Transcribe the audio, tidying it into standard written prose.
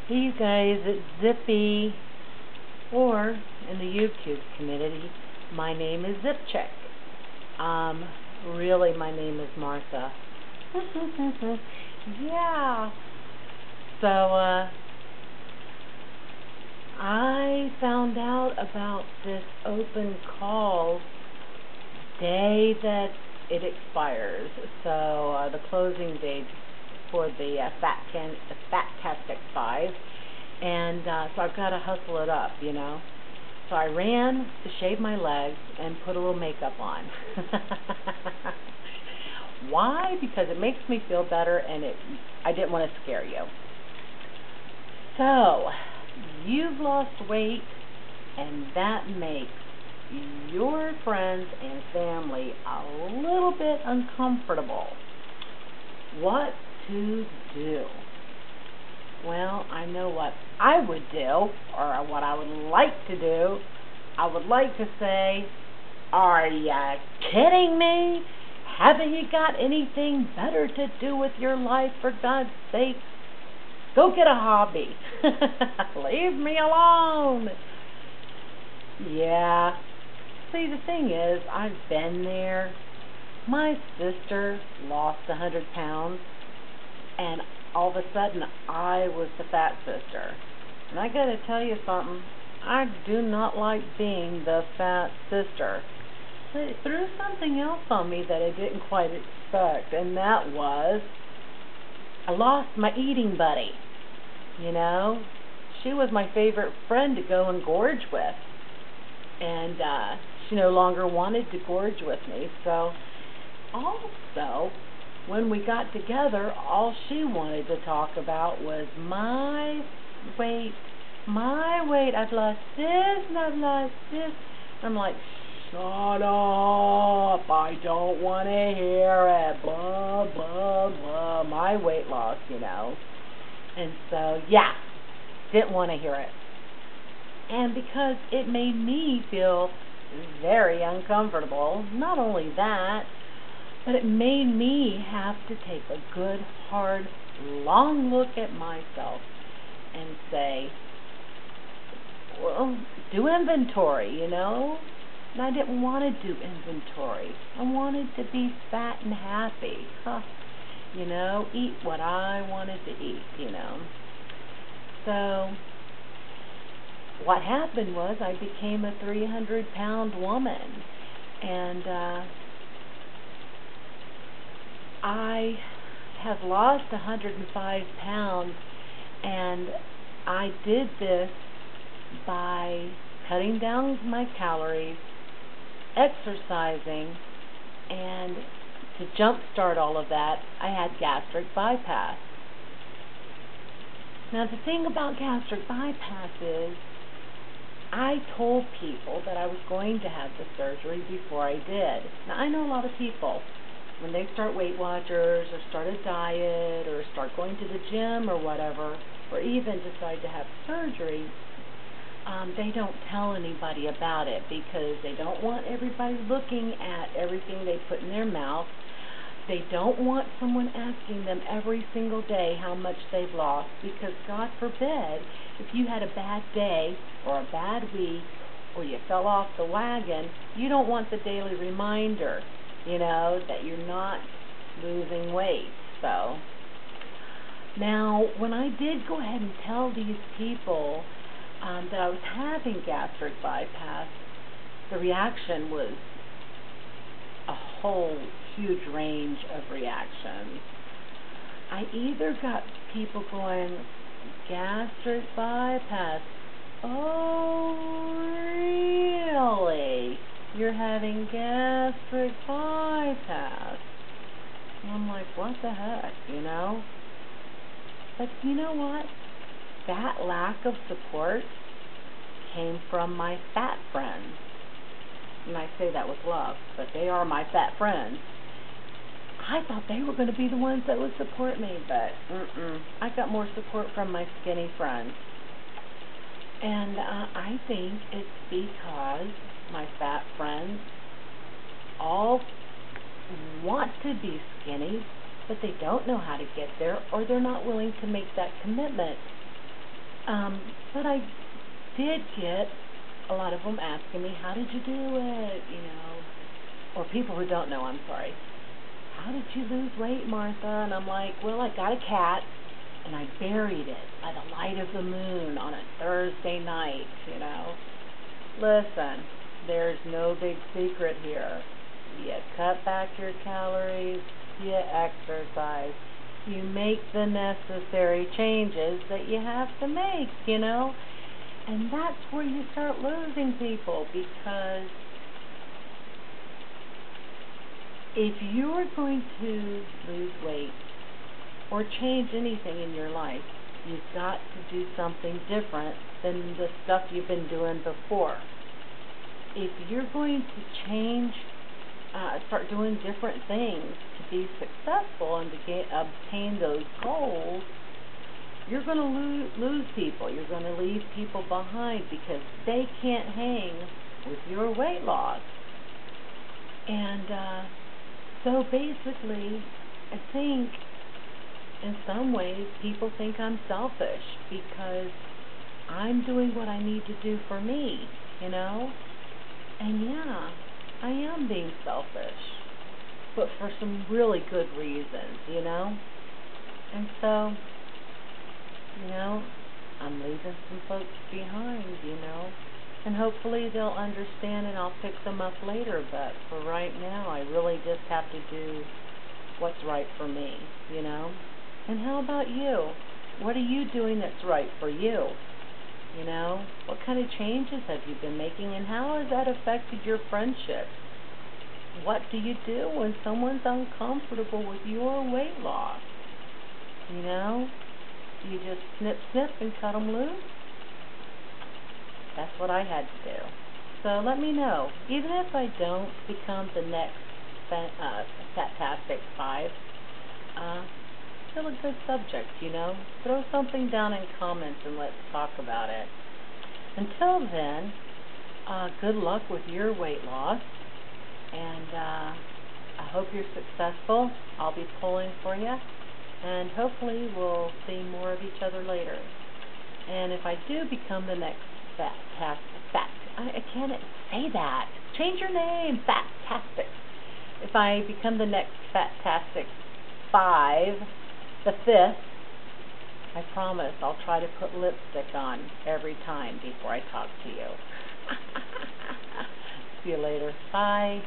Hey you guys, it's Zippy, or in the YouTube community, my name is zipchick. Really my name is Martha. Yeah. So, I found out about this open call day that it expires. So, the closing date for the Fatastic 5, and so I've got to hustle it up, you know. So I ran to shave my legs and put a little makeup on. Why? Because it makes me feel better, and I didn't want to scare you. So you've lost weight, and that makes your friends and family a little bit uncomfortable. What to do? Well, I know what I would do, or what I would like to do. I would like to say, are you kidding me? Haven't you got anything better to do with your life, for God's sake? Go get a hobby. Leave me alone. Yeah. See, the thing is, I've been there. My sister lost 100 pounds, and all of a sudden I was the fat sister. And I gotta tell you something, I do not like being the fat sister. It threw something else on me that I didn't quite expect, and that was I lost my eating buddy. You know, she was my favorite friend to go and gorge with, and she no longer wanted to gorge with me. So also, when we got together, all she wanted to talk about was my weight. My weight. I've lost this and I've lost this. I'm like, shut up. I don't want to hear it. Blah, blah, blah. My weight loss, you know. And so, yeah, didn't want to hear it. And because it made me feel very uncomfortable, not only that, but it made me have to take a good, hard, long look at myself and say, well, do inventory, you know? And I didn't want to do inventory. I wanted to be fat and happy. You know, eat what I wanted to eat, you know. So what happened was I became a 300-pound woman, and I have lost 105 pounds, and I did this by cutting down my calories, exercising, and to jumpstart all of that, I had gastric bypass. Now, the thing about gastric bypass is I told people that I was going to have the surgery before I did. Now, I know a lot of people, when they start Weight Watchers or start a diet or start going to the gym or whatever, or even decide to have surgery, they don't tell anybody about it because they don't want everybody looking at everything they put in their mouth. They don't want someone asking them every single day how much they've lost, because God forbid, if you had a bad day or a bad week or you fell off the wagon, you don't want the daily reminder, you know, that you're not losing weight. So now, when I did go ahead and tell these people that I was having gastric bypass, the reaction was a whole huge range of reactions. I either got people going, gastric bypass, oh really? You're having gastric bypass? And I'm like, what the heck, you know? But you know what? That lack of support came from my fat friends. And I say that with love, but they are my fat friends. I thought they were going to be the ones that would support me, but I got more support from my skinny friends. And I think it's because my fat friends all want to be skinny, but they don't know how to get there, or they're not willing to make that commitment. But I did get a lot of them asking me, how did you do it? Or people who don't know, I'm sorry. How did you lose weight, Martha? And I'm like, well, I got a cat and I buried it by the light of the moon on a Thursday night. Listen, there's no big secret here. You cut back your calories, you exercise, you make the necessary changes that you have to make. And that's where you start losing people, because if you're going to lose weight or change anything in your life, you've got to do something different than the stuff you've been doing before. If you're going to change, start doing different things to be successful and to obtain those goals, you're going to lose people. You're going to leave people behind because they can't hang with your weight loss. And so basically, I think in some ways people think I'm selfish because I'm doing what I need to do for me. And yeah, I am being selfish, but for some really good reasons. And so, you know, I'm leaving some folks behind. And hopefully they'll understand and I'll pick them up later, but for right now, I really just have to do what's right for me. And how about you? What are you doing that's right for you? What kind of changes have you been making, and how has that affected your friendships? What do you do when someone's uncomfortable with your weight loss? You know, do you just snip, snip and cut them loose? That's what I had to do. So let me know. Even if I don't become the next Fatastic 5, uh, still a good subject. Throw something down in comments and let's talk about it. Until then, good luck with your weight loss, and I hope you're successful. I'll be pulling for you, and hopefully we'll see more of each other later. And if I do become the next I can't say that. Change your name, Fatastic. If I become the next Fatastic 5, the 5th, I promise I'll try to put lipstick on every time before I talk to you. See you later. Bye.